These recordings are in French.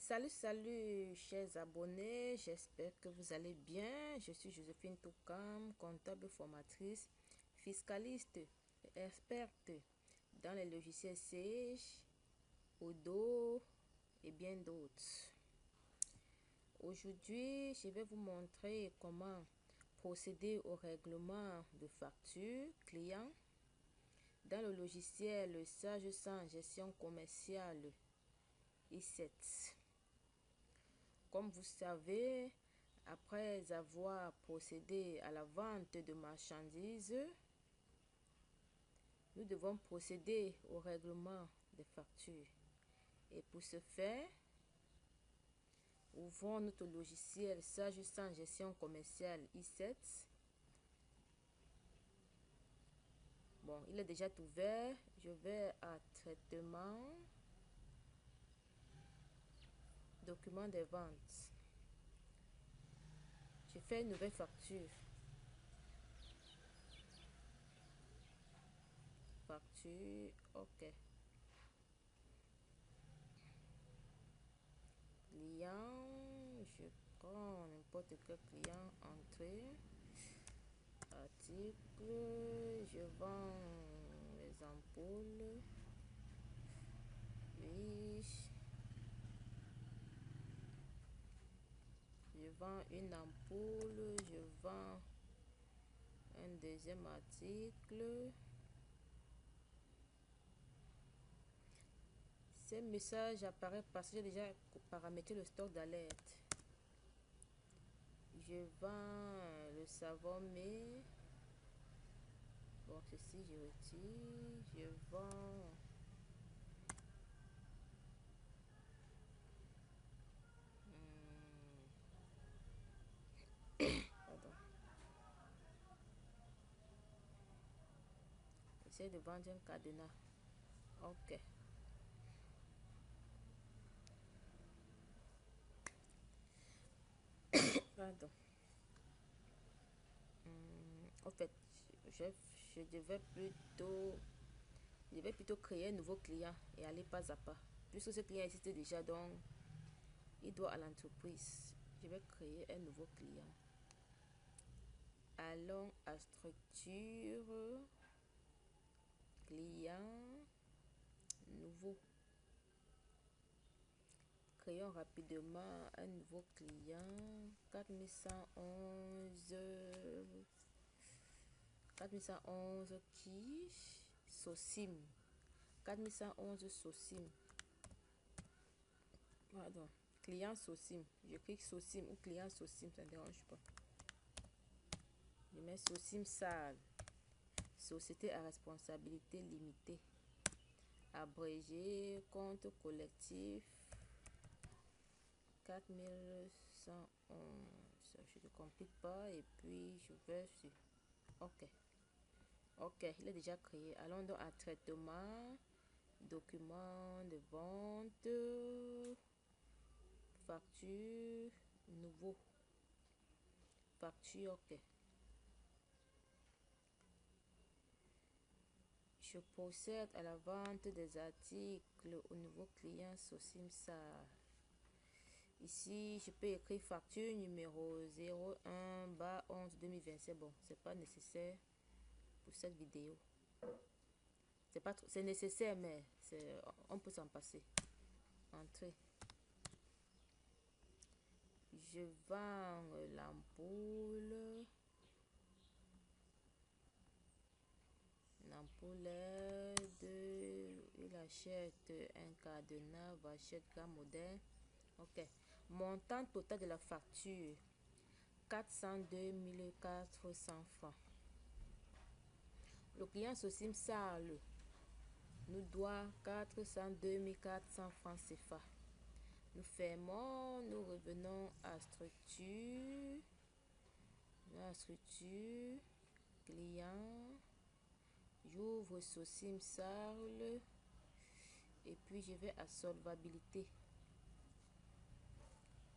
Salut chers abonnés, j'espère que vous allez bien. Je suis Joséphine Toukam, comptable formatrice, fiscaliste et experte dans les logiciels Sage, Odoo et bien d'autres. Aujourd'hui, je vais vous montrer comment procéder au règlement de facture client dans le logiciel Sage 100 gestion commerciale i7. Comme vous savez, après avoir procédé à la vente de marchandises, nous devons procéder au règlement des factures. Et pour ce faire, ouvrons notre logiciel Sage 100 gestion commerciale i7. Bon, il est déjà ouvert. Je vais à traitement, document des ventes. Je fais une nouvelle facture. Facture, ok. Client, je prends n'importe quel client, entrée, article, je vends les ampoules, oui, je vends une ampoule, je vends un deuxième article. Ces messages apparaissent parce que j'ai déjà paramétré le stock d'alerte. Je vends le savon mais bon, ceci je retire. Je vends pardon. J'essaie de vendre un cadenas. Ok. Pardon. En fait, je devais plutôt créer un nouveau client et aller pas à pas. Puisque ce client existe déjà, donc il doit à l'entreprise. Je vais créer un nouveau client. Allons à structure, client, nouveau. Créons rapidement un nouveau client. 4111 qui Sosim. 4111 Sosim. Pardon. Client Sosim. Je clique Sosim ou client Sosim, ça ne dérange pas. Je mets Sosim Sal. Société à responsabilité limitée. Abrégé, compte collectif. 4111. Je ne complique pas et puis je vais sur OK. Ok, il est déjà créé. Allons donc à traitement, document de vente, facture, nouveau. Facture, ok. Je procède à la vente des articles au nouveau client Sosimsa. Ici, je peux écrire facture numéro 01/11/2027. Bon, c'est pas nécessaire pour cette vidéo. C'est nécessaire, mais on peut s'en passer. Entrée. Je vends l'ampoule. L'ampoule il achète un cadenas, vachette gamme moderne. Ok. Montant total de la facture 402 400 francs. Le client Sosim Sal nous doit 402 400 francs CFA. Nous fermons, nous revenons à structure. Client. J'ouvre Sosim Sal et puis je vais à solvabilité.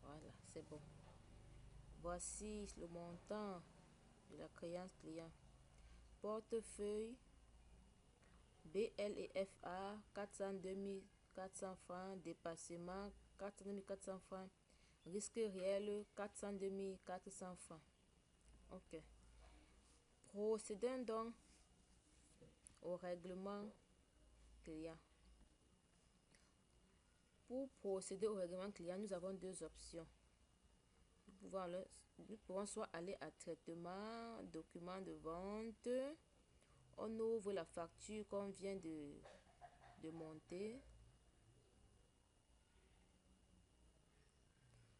Voilà, c'est bon. Voici le montant de la créance client. Portefeuille BL et FA 402 400 francs. Dépassement, 402 400 francs. Risque réel, 402 400 francs. Ok. Procédons donc au règlement client. Pour procéder au règlement client, nous avons deux options. Nous pouvons soit aller à traitement, document de vente. On ouvre la facture qu'on vient de monter.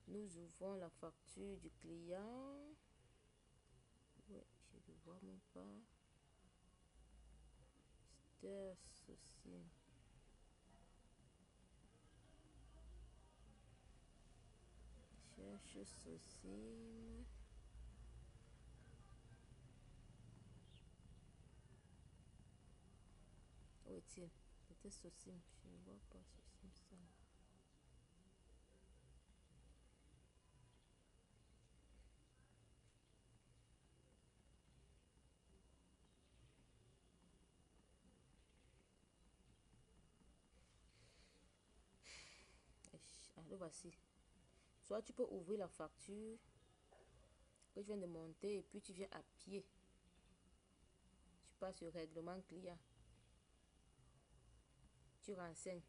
Nous ouvrons la facture du client. Ouais, je ne vois même pas. Ceci. Cherche ceci. Où est-il? C'était ceci. Je ne vois pas ceci. Ça. Ah, le voici. Soit tu peux ouvrir la facture que je viens de monter et puis tu viens à pied. Tu passes sur règlement client. Tu renseignes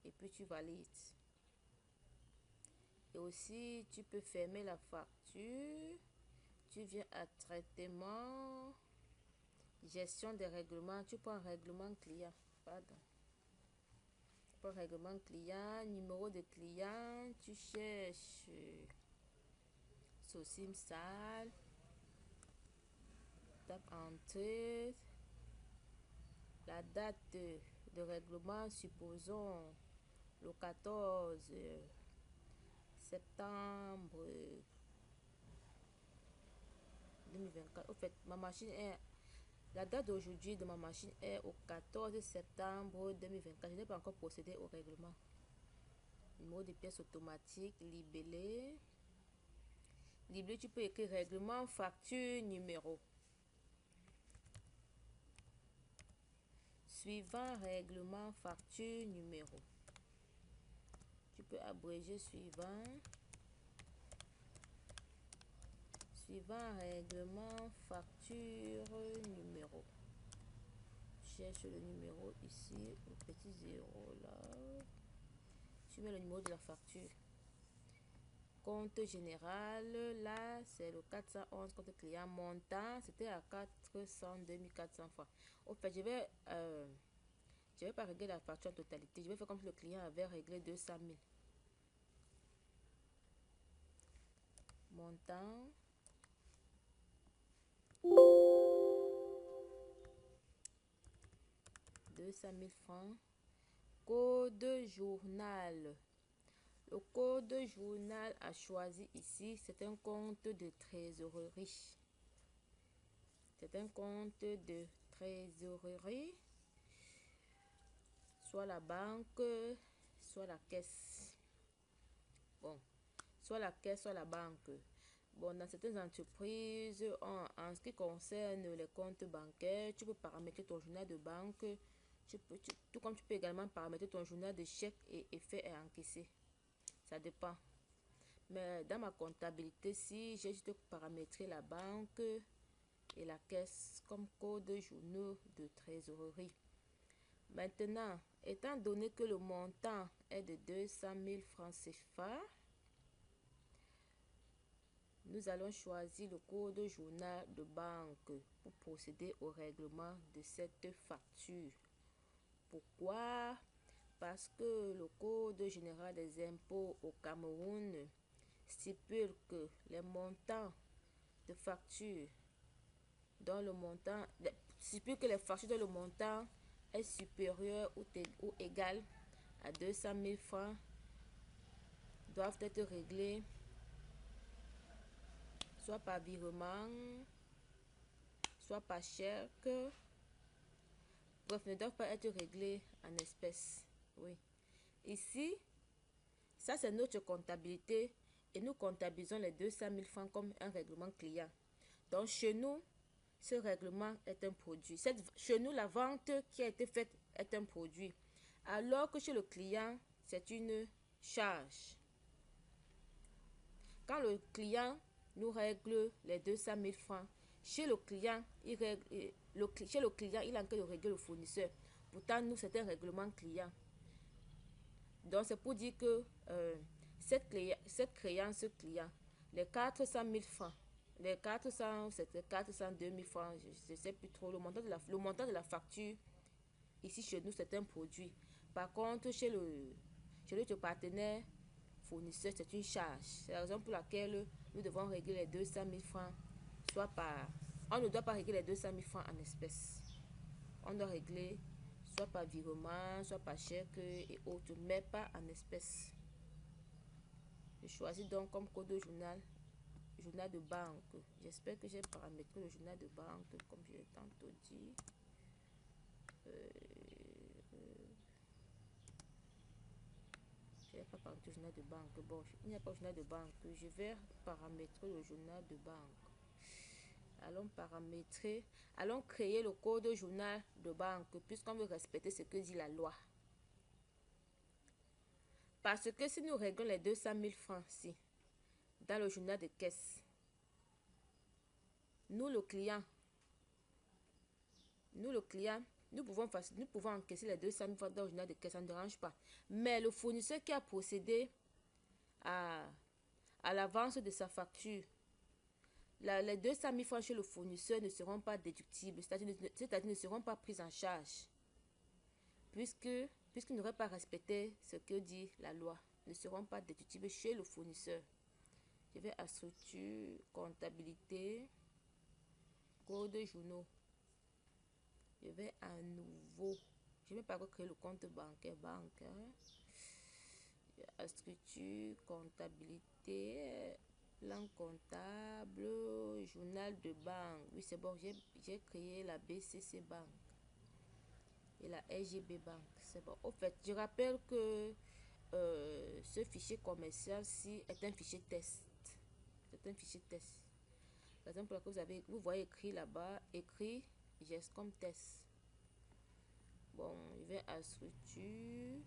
et puis tu valides. Et aussi, tu peux fermer la facture. Tu viens à traitement, gestion des règlements. Tu prends règlement client. Pardon. Tu prends règlement client, numéro de client. Tu cherches Sosim Sal. Tape entrée. La date de règlement, supposons le 14 septembre 2024. Au fait, la date d'aujourd'hui de ma machine est au 14 septembre 2024. Je n'ai pas encore procédé au règlement. Numéro de pièces automatique, libellé. Libellé, tu peux écrire règlement, facture, numéro. Suivant règlement, facture, numéro. Tu peux abréger suivant. Suivant règlement, facture, numéro. Cherche le numéro ici, le petit 0 là. Tu mets le numéro de la facture. Compte général, là c'est le 411 compte client. Montant, c'était à 402 400 francs. Au fait, je vais pas régler la facture en totalité. Je vais faire comme si le client avait réglé 200 000. Montant. $200 000. Code journal. Le code journal à choisir ici, c'est un compte de trésorerie. C'est un compte de trésorerie. Soit la banque, soit la caisse. Bon, soit la caisse, soit la banque. Bon, dans certaines entreprises, en ce qui concerne les comptes bancaires, tu peux paramétrer ton journal de banque. Tout comme tu peux également paramétrer ton journal de chèque et effet et encaissé. Ça dépend. Mais dans ma comptabilité, si j'ai juste paramétré la banque et la caisse comme code journaux de trésorerie. Maintenant, étant donné que le montant est de 200 000 francs CFA, nous allons choisir le code journal de banque pour procéder au règlement de cette facture. Pourquoi? Parce que le Code général des impôts au Cameroun stipule que les montants de factures dont le montant stipule que les factures dont le montant est supérieur ou égal à 200 000 francs doivent être réglées soit par virement, soit par chèque. Bref, ne doivent pas être réglées en espèces. Oui. Ici, ça c'est notre comptabilité et nous comptabilisons les 200 000 francs comme un règlement client. Donc chez nous, ce règlement est un produit. Chez nous, la vente qui a été faite est un produit. Alors que chez le client, c'est une charge. Quand le client nous règle les 200 000 francs, chez le client, chez le client, il a que de régler le fournisseur. Pourtant, nous, c'est un règlement client. Donc, c'est pour dire que cette créance client, les 400 000 francs, les 400, c'était 402 000 francs, je ne sais plus trop, le montant de la facture, ici chez nous, c'est un produit. Par contre, chez notre partenaire fournisseur, c'est une charge. C'est la raison pour laquelle nous devons régler les 200 000 francs, soit par... On ne doit pas régler les 200 000 francs en espèces. On doit régler soit par virement, soit par chèque et autres, mais pas en espèces. Je choisis donc comme code de journal de banque. J'espère que j'ai paramétré le journal de banque comme je l'ai tantôt dit. Je n'ai pas paramétré le journal de banque. Bon, il n'y a pas de journal de banque. Je vais paramétrer le journal de banque. Allons paramétrer, allons créer le code journal de banque puisqu'on veut respecter ce que dit la loi. Parce que si nous réglons les 200 000 francs ici, dans le journal de caisse, nous le client, nous pouvons encaisser les 200 000 francs dans le journal de caisse, ça ne dérange pas. Mais le fournisseur qui a procédé à l'avance de sa facture, les 200 000 francs chez le fournisseur ne seront pas déductibles, c'est-à-dire ne seront pas pris en charge, puisqu'il n'aurait pas respecté ce que dit la loi, ne seront pas déductibles chez le fournisseur. Je vais à structure, comptabilité, code journaux. Je vais à nouveau. Je ne vais pas recréer le compte bancaire. À structure, comptabilité, plan comptable, journal de banque. Oui, c'est bon, j'ai créé la BCC Bank et la RGB Bank. C'est bon. Au fait, je rappelle que ce fichier commercial-ci est un fichier test. C'est un fichier test. Par exemple, vous voyez écrit là-bas, écrit GESCOM test. Bon, je vais à structure,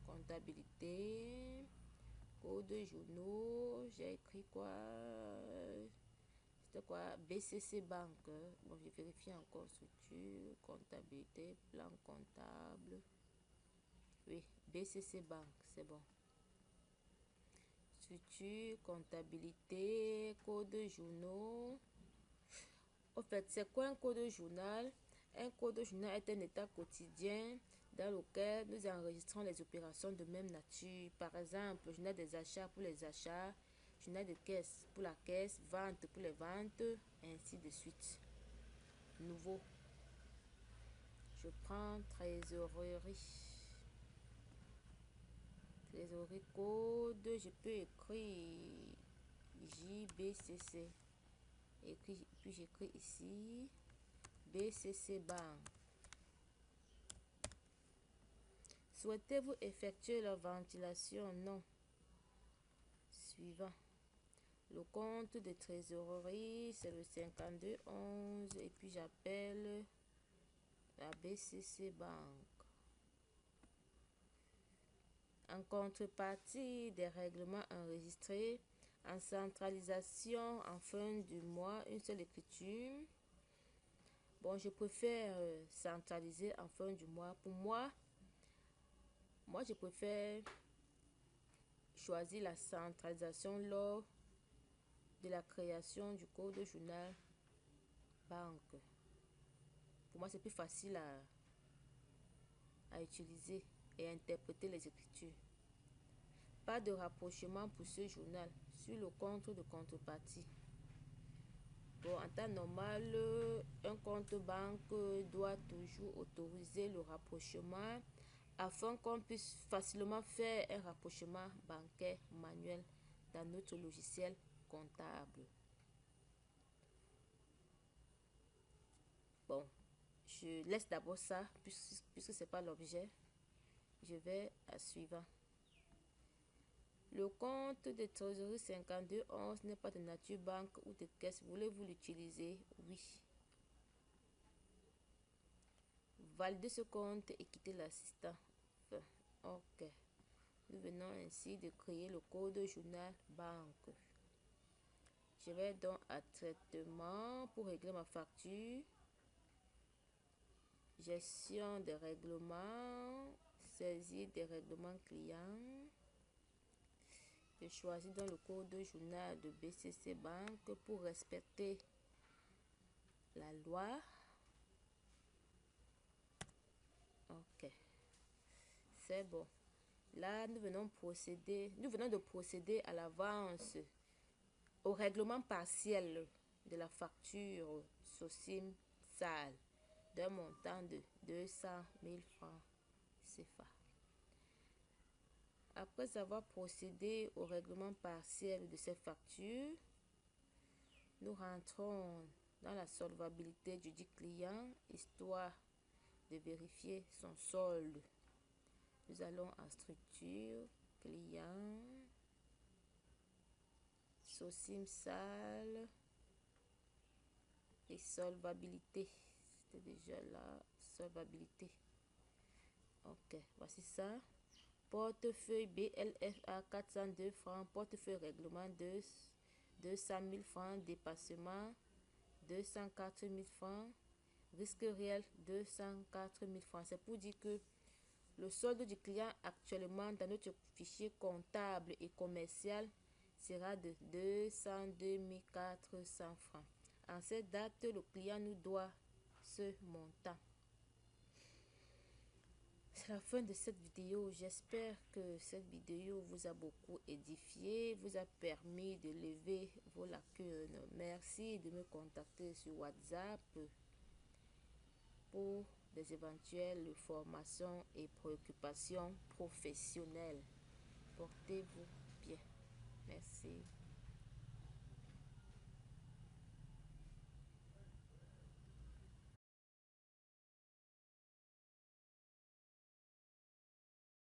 comptabilité, code journaux, j'ai écrit quoi? C'était quoi? BCC Bank. Bon, je vérifie encore structure, comptabilité, plan comptable. Oui, BCC Bank, c'est bon. Structure, comptabilité, code journaux. Au fait, c'est quoi un code journal? Un code journal est un état quotidien dans lequel nous enregistrons les opérations de même nature. Par exemple, journal des achats pour les achats, journal de caisse pour la caisse, vente pour les ventes, ainsi de suite. Nouveau. Je prends trésorerie. Trésorerie code, je peux écrire JBCC. Puis j'écris ici BCC Bank. Souhaitez-vous effectuer la ventilation? Non. Suivant. Le compte de trésorerie, c'est le 5211 et puis j'appelle la BCC Bank. En contrepartie des règlements enregistrés, en centralisation en fin du mois, une seule écriture. Bon, je préfère centraliser en fin du mois. Pour moi, je préfère choisir la centralisation lors de la création du code journal banque. Pour moi, c'est plus facile à utiliser et à interpréter les écritures. Pas de rapprochement pour ce journal sur le compte de contrepartie. Bon, en temps normal, un compte banque doit toujours autoriser le rapprochement afin qu'on puisse facilement faire un rapprochement bancaire manuel dans notre logiciel comptable. Bon, je laisse d'abord ça puisque ce n'est pas l'objet. Je vais à suivant. Le compte de trésorerie 5211 n'est pas de nature banque ou de caisse. Voulez-vous l'utiliser? Oui. Validez ce compte et quittez l'assistant. Ok. Nous venons ainsi de créer le code journal banque. Je vais donc à traitement pour régler ma facture. Gestion des règlements. Saisie des règlements clients. Je choisis donc le code journal de BCC Bank pour respecter la loi. Ok. C'est bon. Là, nous venons de procéder à l'avance au règlement partiel de la facture SOCIM SAL d'un montant de 200 000 francs CFA. Après avoir procédé au règlement partiel de ces factures, nous rentrons dans la solvabilité du dit client, histoire de vérifier son solde. Nous allons en structure, client, SOCIM SAL et solvabilité. C'était déjà là, solvabilité. Ok, voici ça. Portefeuille BLFA 402 francs, portefeuille règlement 200 000 francs, dépassement 204 000 francs, risque réel 204 000 francs. C'est pour dire que le solde du client actuellement dans notre fichier comptable et commercial sera de 202 400 francs. En cette date, le client nous doit ce montant. C'est la fin de cette vidéo. J'espère que cette vidéo vous a beaucoup édifié, vous a permis de lever vos lacunes. Merci de me contacter sur WhatsApp pour des éventuelles formations et préoccupations professionnelles. Portez-vous bien. Merci.